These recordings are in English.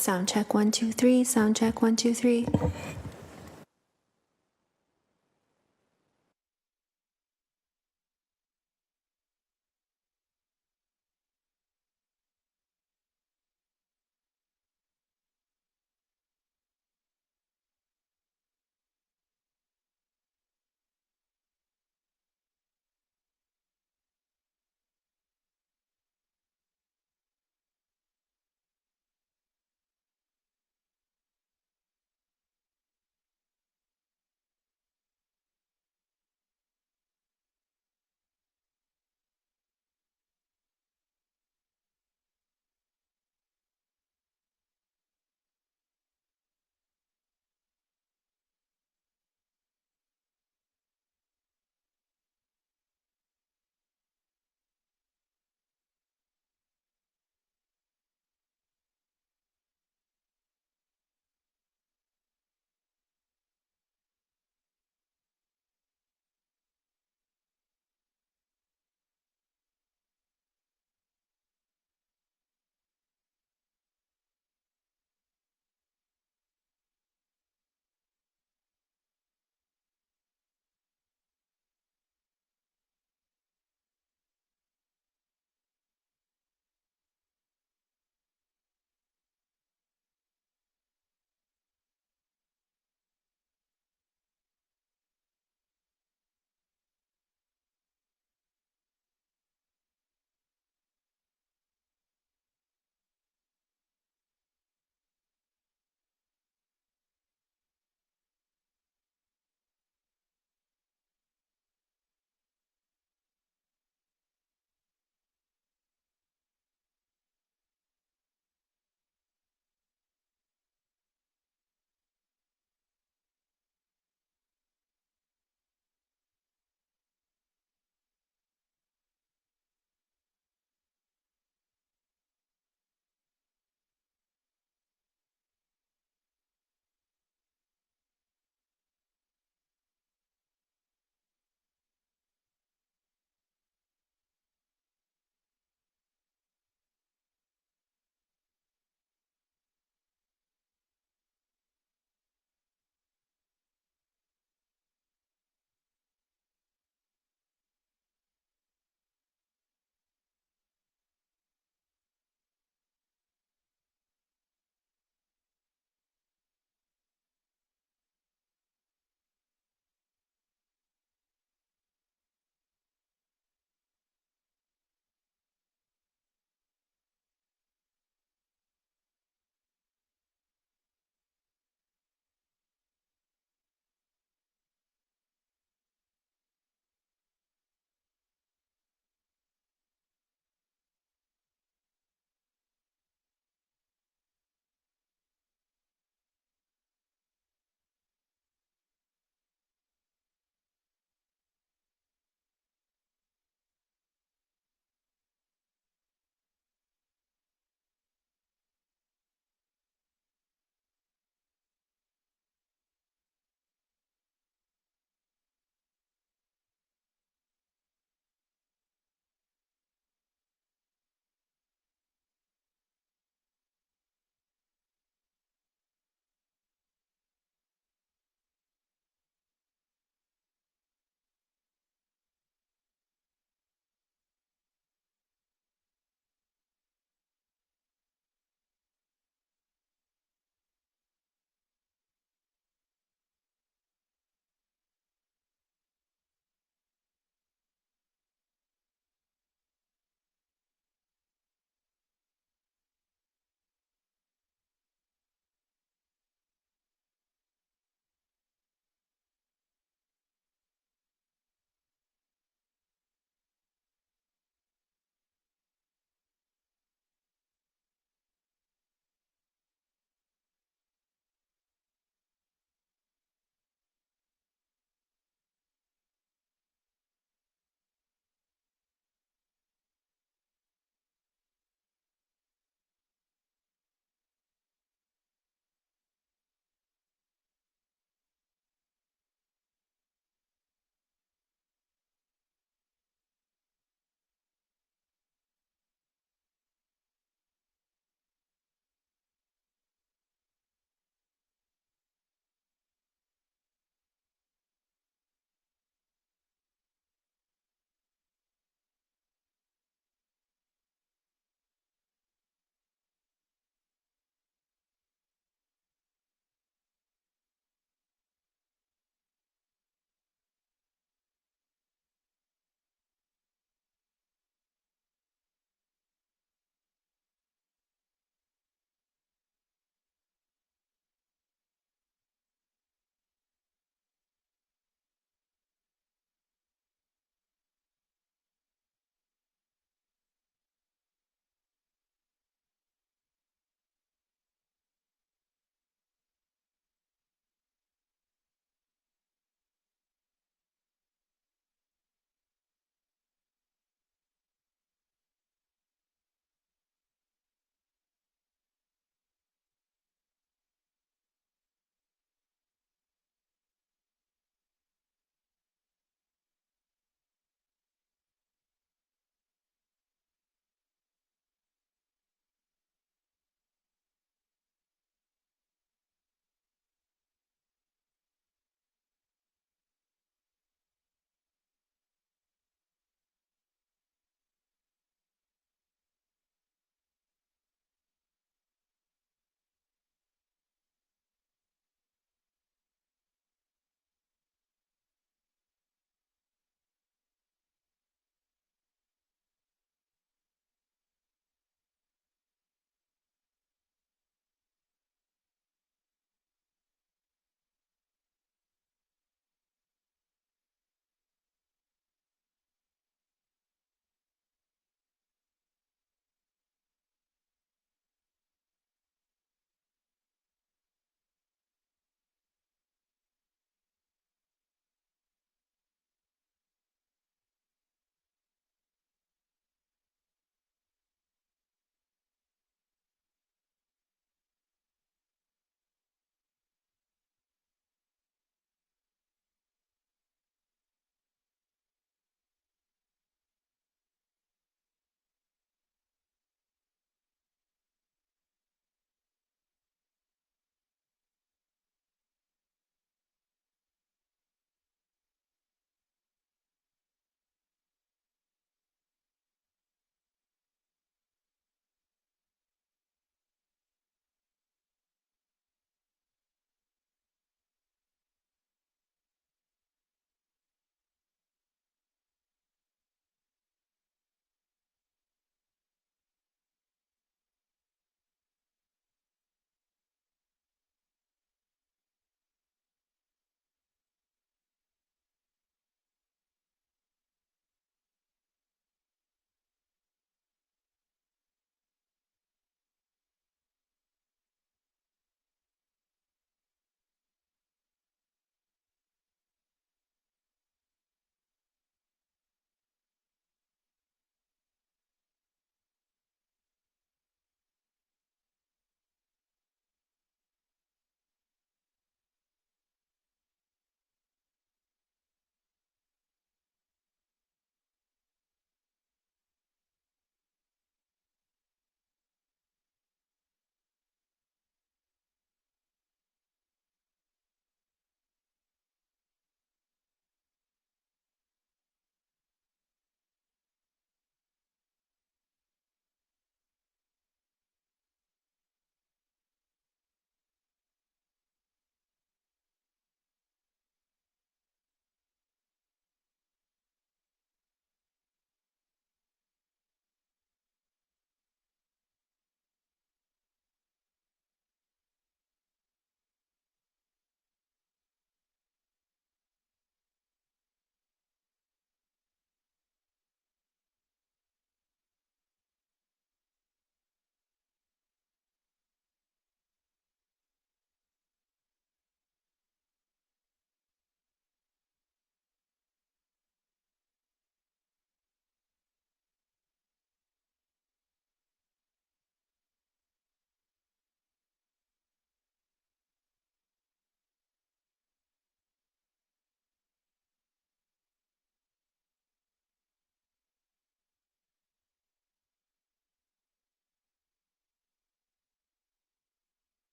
Sound check 1 2 3. Sound check 1 2 3.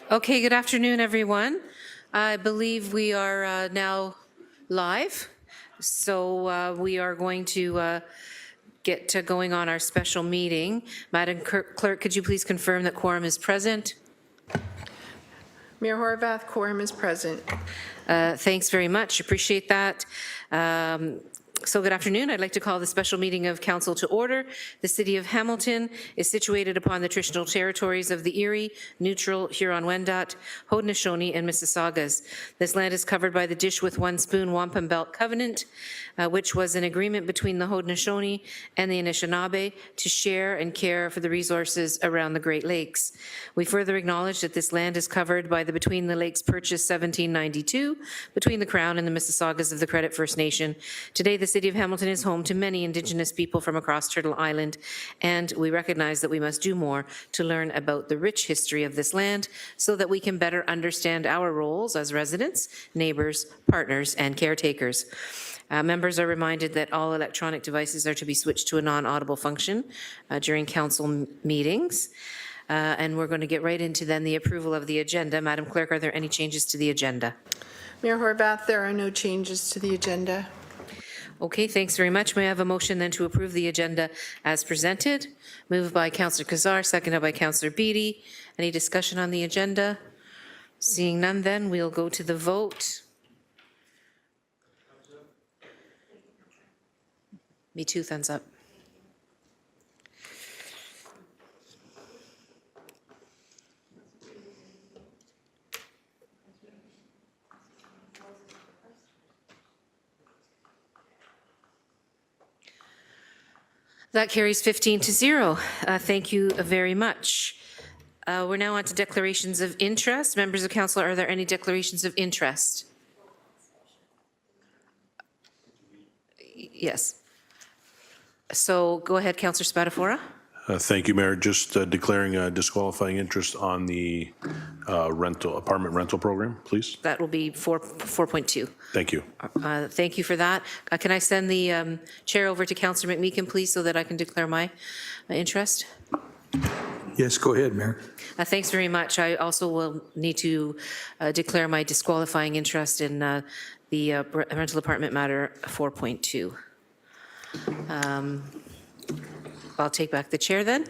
Okay, good afternoon, everyone. I believe we are now live. So we are going to get going on our special meeting. Madam Clerk, could you please confirm that quorum is present? Mayor Horvath, quorum is present. Thanks very much. Appreciate that. So good afternoon. I'd like to call the special meeting of Council to order. The City of Hamilton is situated upon the traditional territories of the Erie, Neutral, Huron-Wendat, Haudenosaunee, and Mississaugas. This land is covered by the Dish with One Spoon Wampum Belt Covenant, which was an agreement between the Haudenosaunee and the Anishinaabe to share and care for the resources around the Great Lakes. We further acknowledge that this land is covered by the Between the Lakes Purchase 1792 between the Crown and the Mississaugas of the Credit First Nation. Today, the City of Hamilton is home to many Indigenous people from across Turtle Island, and we recognize that we must do more to learn about the rich history of this land so that we can better understand our roles as residents, neighbors, partners, and caretakers. Members are reminded that all electronic devices are to be switched to a non-audible function during council meetings. And we're going to get right into then the approval of the agenda. Madam Clerk, are there any changes to the agenda? Mayor Horvath, there are no changes to the agenda. Okay, thanks very much. May I have a motion then to approve the agenda as presented? Moved by Councillor Kazar, seconded by Councillor Beattie. Any discussion on the agenda? Seeing none then, we'll go to the vote. Me too, thumbs up. That carries 15-0. Thank you very much. We're now on to declarations of interest. Members of council, are there any declarations of interest? Yes. So go ahead, Councillor Spadafora. Thank you, Mayor. Just declaring a disqualifying interest on the apartment rental program, please. That will be 4.2. Thank you. Thank you for that. Can I send the chair over to Councillor McMeekin, please, so that I can declare my interest? Yes, go ahead, Mayor. Thanks very much. I also will need to declare my disqualifying interest in the rental apartment matter 4.2. I'll take back the chair then.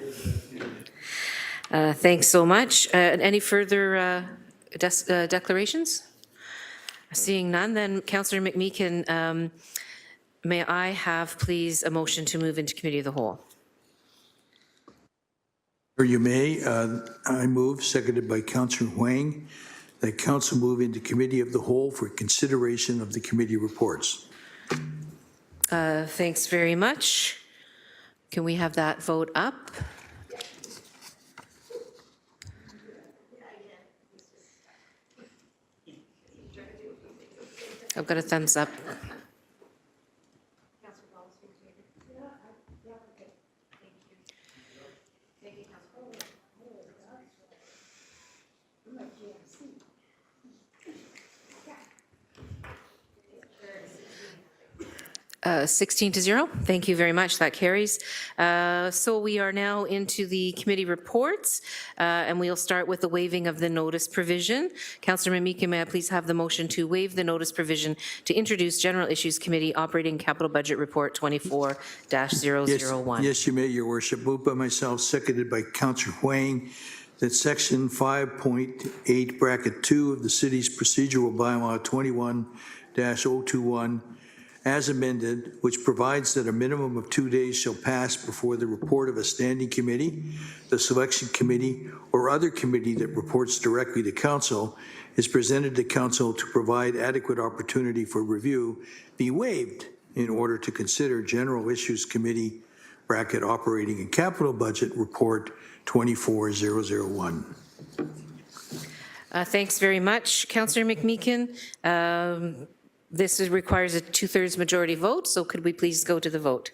Thanks so much. Any further declarations? Seeing none, then Councillor McMeekin, may I have please a motion to move into committee of the whole? Or you may. I move, seconded by Councillor Huang, that council move into committee of the whole for consideration of the committee reports. Thanks very much. Can we have that vote up? I've got a thumbs up. 16-0. Thank you very much. That carries. So we are now into the committee reports, and we'll start with the waiving of the notice provision. Councillor Mimika, may I please have the motion to waive the notice provision to introduce General Issues Committee Operating Capital Budget Report 24-001. Yes, you may, Your Worship. Moved by myself, seconded by Councillor Huang, that section 5.8 bracket 2 of the city's procedural bylaw 21-021 as amended, which provides that a minimum of 2 days shall pass before the report of a standing committee, the selection committee, or other committee that reports directly to council is presented to council to provide adequate opportunity for review, be waived in order to consider General Issues Committee bracket Operating and Capital Budget Report 24-001. Thanks very much, Councillor McMeekin. This requires a 2/3 majority vote, so could we please go to the vote?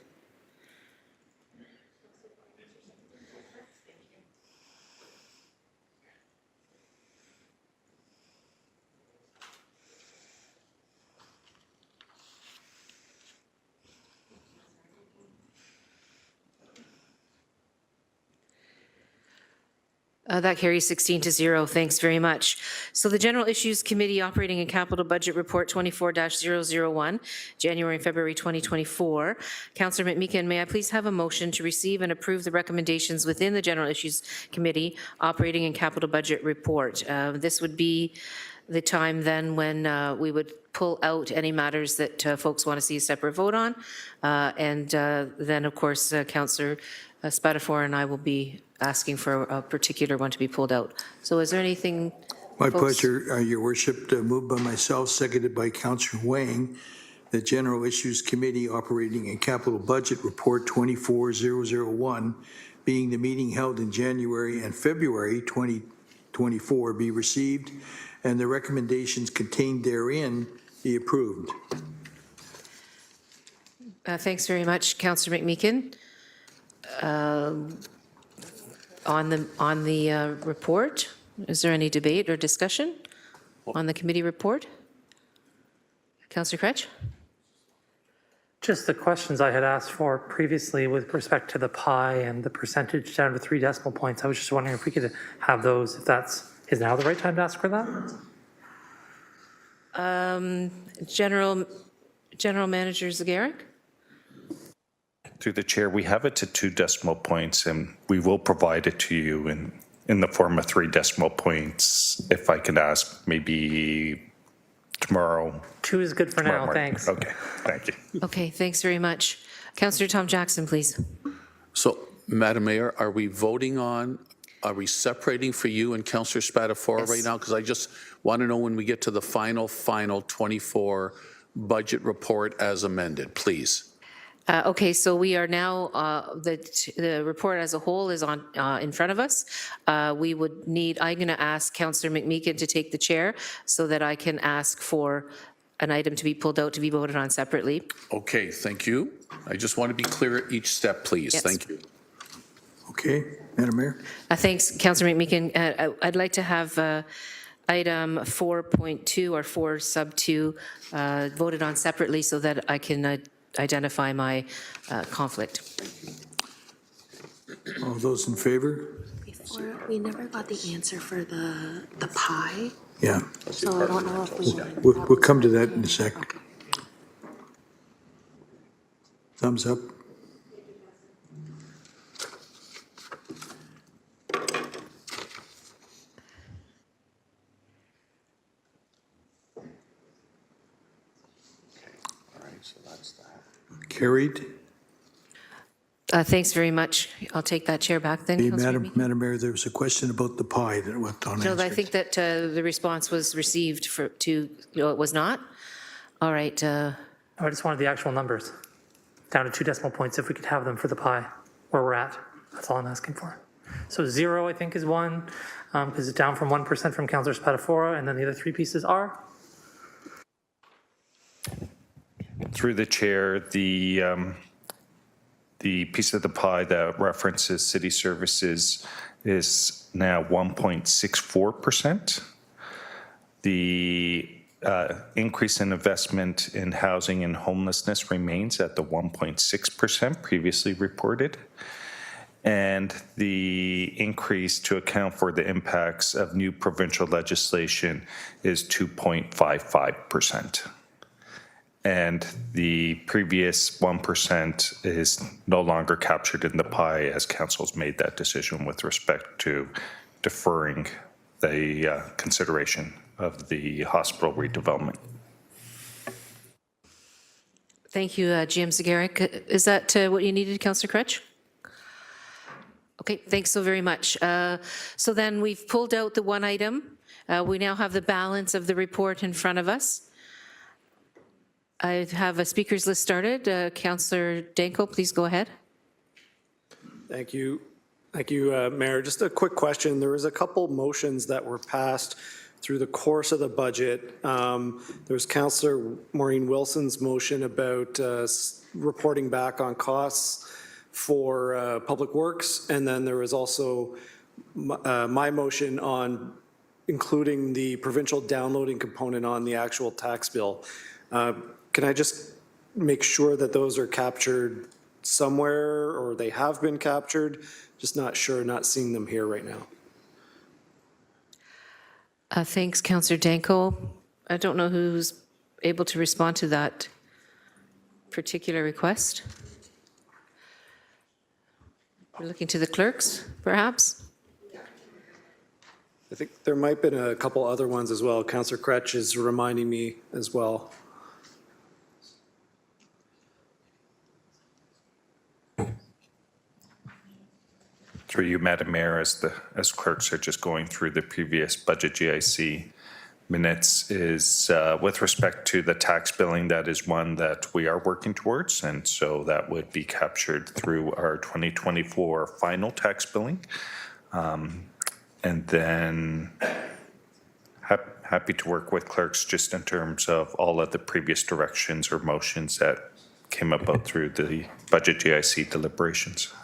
That carries 16-0. Thanks very much. So the General Issues Committee Operating and Capital Budget Report 24-001, January and February 2024. Councillor McMeekin, may I please have a motion to receive and approve the recommendations within the General Issues Committee Operating and Capital Budget Report? This would be the time then when we would pull out any matters that folks want to see a separate vote on. And then, of course, Councillor Spatafora and I will be asking for a particular one to be pulled out. So is there anything? My folks? pleasure, Your Worship. Moved by myself, seconded by Councillor Wang. The General Issues Committee Operating and Capital Budget Report 24001, being the meeting held in January and February 2024, be received, and the recommendations contained therein be approved. Thanks very much, Councillor McMeekin. On the report, is there any debate or discussion on the committee report? Councillor Cretch? Just the questions I had asked for previously with respect to the pie and the percentage down to 3 decimal points. I was just wondering if we could have those, if is now the right time to ask for that? General Manager Zagaric? Through the chair, we have it to 2 decimal points, and we will provide it to you in the form of 3 decimal points. If I can ask, maybe tomorrow. 2 is good for now, morning. thanks. Okay, thank you. Okay, thanks very much. Councillor Tom Jackson, please. So, Madam Mayor, are we separating for you and Councillor Spatafora Yes. right now? Because I just want to know when we get to the final 24 budget report as amended, please. Okay, so we are now, the report as a whole is on in front of us. We would need, I'm going to ask Councillor McMeekin to take the chair so that I can ask for an item to be pulled out to be voted on separately. Okay, thank you. I just want to be clear at each step, please. Yes. Thank you. Okay, Madam Mayor? Thanks, Councillor McMeekin. I'd like to have item 4.2 or 4 sub 2 voted on separately so that I can identify my conflict. All those in favor? Before, we never got the answer for the pie, Yeah, so I don't know if we want. we'll come to that in a sec. Thumbs up. Carried. Thanks very much. I'll take that chair back then, Hey, Councillor McMeekin. Madam Mayor, there was a question about the pie that went No, I unanswered. think that the response was received it was not? All right. I just wanted the actual numbers, down to 2 decimal points, if we could have them for the pie, where we're at. That's all I'm asking for. So 0, I think, is 1, because it's down from 1% from Councillor Spatafora, and then the other 3 pieces are? Through the chair, the piece of the pie that references city services is now 1.64%. The increase in investment in housing and homelessness remains at the 1.6% previously reported. And the increase to account for the impacts of new provincial legislation is 2.55%. And the previous 1% is no longer captured in the pie as council's made that decision with respect to deferring the consideration of the hospital redevelopment. Thank you, GM Zagaric. Is that what you needed, Councillor Cretch? Okay, thanks so very much. So then we've pulled out the one item. We now have the balance of the report in front of us. I have a speakers list started. Councillor Danko, please go ahead. Thank you. Thank you, Mayor. Just a quick question. There was a couple motions that were passed through the course of the budget. There was Councillor Maureen Wilson's motion about reporting back on costs for public works, and then there was also my motion on including the provincial downloading component on the actual tax bill. Can I just make sure that those are captured somewhere, or they have been captured? Just not sure, not seeing them here right now. Thanks, Councillor Danko. I don't know who's able to respond to that particular request. We're looking to the clerks, perhaps? I think there might have been a couple other ones as well. Councillor Kretsch is reminding me as well. Through you, Madam Mayor, as clerks are just going through the previous budget GIC minutes, is with respect to the tax billing, that is one that we are working towards, and so that would be captured through our 2024 final tax billing. And then happy to work with clerks just in terms of all of the previous directions or motions that came about through the budget GIC deliberations.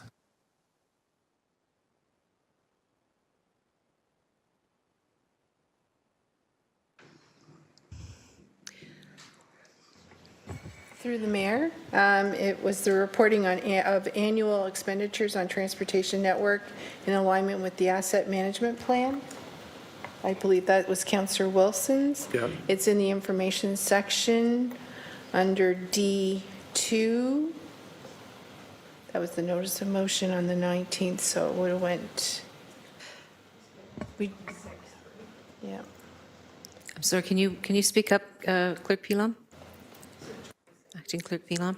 Through the mayor, it was the reporting of annual expenditures on transportation network in alignment with the asset management plan. I believe that was Councillor Wilson's. Yeah. It's in the information section under D2. That was the notice of motion on the 19th, so it would have went, yeah. I'm sorry, can you speak up, Clerk Pilon? Acting Clerk Pilon?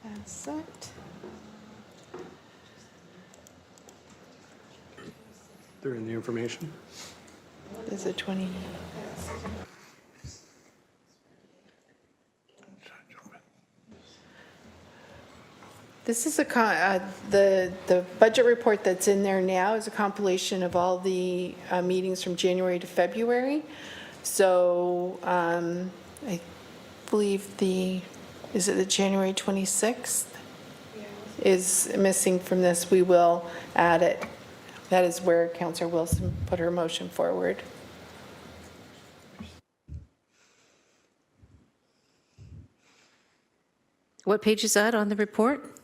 Asset. They're in the information. There's a 20. This is the budget report that's in there now is a compilation of all the meetings from January to February. So I believe is it the January 26th is missing from this. We will add it. That is where Councillor Wilson put her motion forward. What page is that on the report?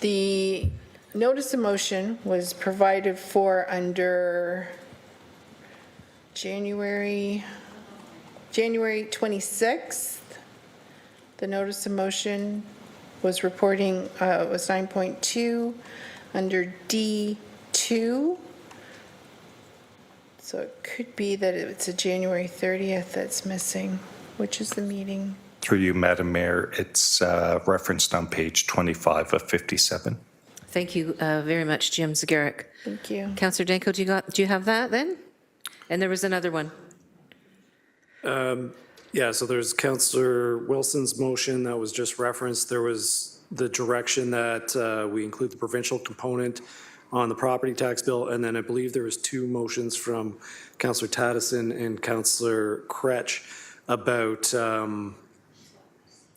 The notice of motion was provided for under January 26th. The notice of motion was reporting, was 9.2 under D2. So it could be that it's a January 30th that's missing, which is the meeting. Through you, Madam Mayor, it's referenced on page 25 of 57. Thank you very much, Jim Zagarek. Thank you. Councillor Danko, do you have that then? And there was another one. Yeah, so there's Councillor Wilson's motion that was just referenced. There was the direction that we include the provincial component on the property tax bill, and then I believe there was two motions from Councillor Taddison and Councillor Kretsch about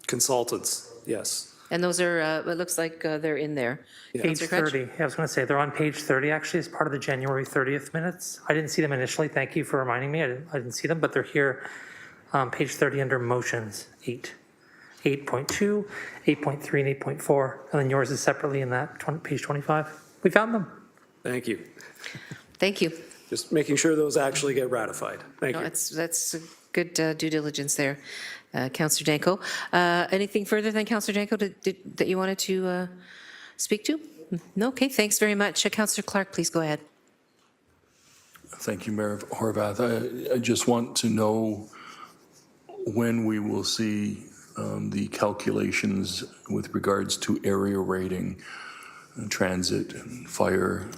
consultants, yes. And those are, it looks like they're in there. Page Councillor Kretsch? 30. Yeah, I was going to say, they're on page 30, actually, as part of the January 30th minutes. I didn't see them initially. Thank you for reminding me. I didn't see them, but they're here, page 30 under motions, 8. 8.2, 8.3, and 8.4. And then yours is separately in that page 25. We found them. Thank you. Thank you. Just making sure those actually get ratified. Thank No, you. that's a good due diligence there, Councillor Danko. Anything further than Councillor Danko that you wanted to speak to? No, okay, thanks very much. Councillor Clark, please go ahead. Thank you, Mayor Horvath. I just want to know when we will see the calculations with regards to area rating, transit, and fire.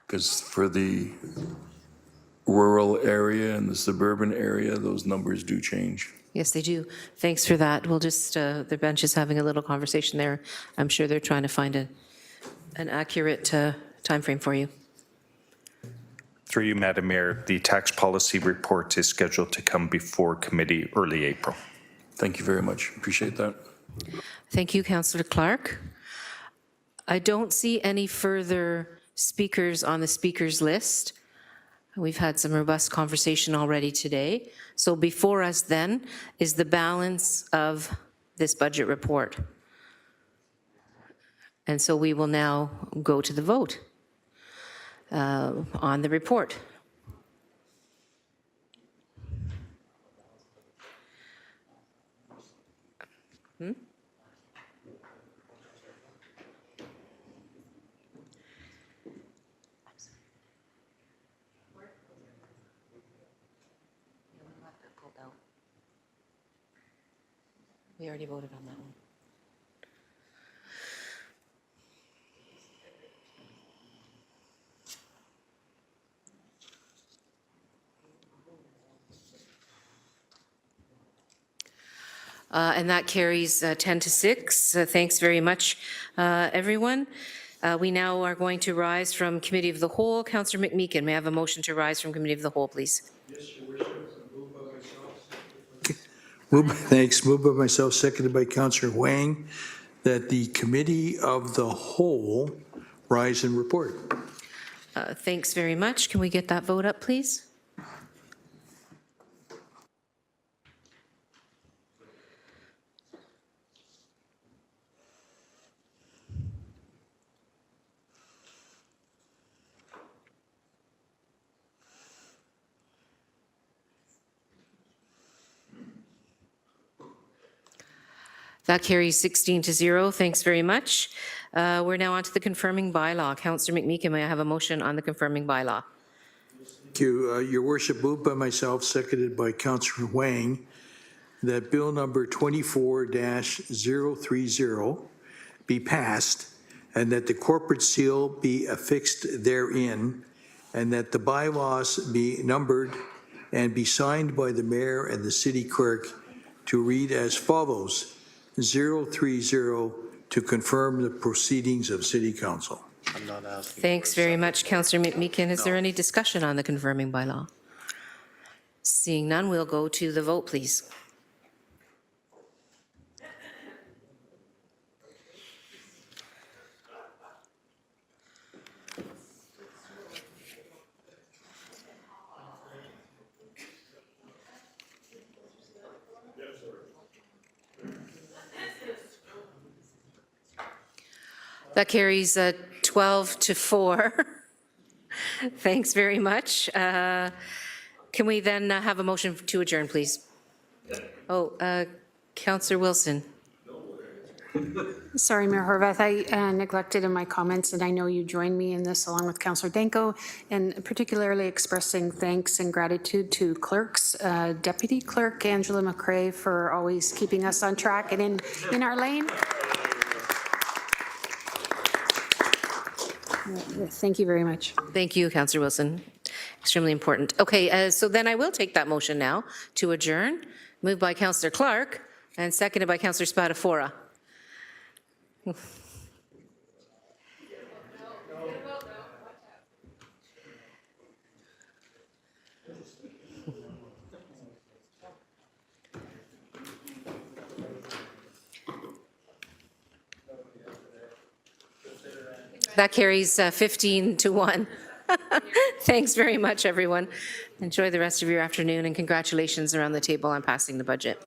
Because for the rural area and the suburban area, those numbers do change. Yes, they do. Thanks for that. We'll just, the bench is having a little conversation there. I'm sure they're trying to find an accurate timeframe for you. Through you, Madam Mayor, the tax policy report is scheduled to come before committee early April. Thank you very much. Appreciate that. Thank you, Councillor Clark. I don't see any further speakers on the speakers list. We've had some robust conversation already today. So before us then is the balance of this budget report. And so we will now go to the vote on the report. We already voted on that one. And that carries 10 to 6. Thanks very much, everyone. We now are going to rise from Committee of the Whole. Councillor McMeekin, may I have a motion to rise from Committee of the Whole, please? Yes, Your Worship. Thanks. Moved by myself, seconded by Councillor Wang, that the Committee of the Whole rise and report. Thanks very much. Can we get that vote up, please? That carries 16 to 0. Thanks very much. We're now on to the confirming bylaw. Councillor McMeekin, may I have a motion on the confirming bylaw? Thank you. Your Worship, moved by myself, seconded by Councillor Wang, that Bill number 24-030 be passed, and that the corporate seal be affixed therein, and that the bylaws be numbered and be signed by the mayor and the city clerk to read as follows: 030 to confirm the proceedings of City Council. I'm not asking. Thanks very much, Councillor McMeekin. Is there any discussion on the confirming bylaw? Seeing none, we'll go to the vote, please. That carries 12 to 4. Thanks very much. Can we then have a motion to adjourn, please? Oh, Councillor Wilson. Sorry, Mayor Horvath, I neglected in my comments, and I know you joined me in this along with Councillor Danko, and particularly expressing thanks and gratitude to clerks, Deputy Clerk Angela McRae for always keeping us on track and in our lane. Thank you very much. Thank you, Councillor Wilson. Extremely important. Okay, so then I will take that motion now to adjourn, moved by Councillor Clark and seconded by Councillor Spadafora. That carries 15 to 1. Thanks very much, everyone. Enjoy the rest of your afternoon, and congratulations around the table on passing the budget.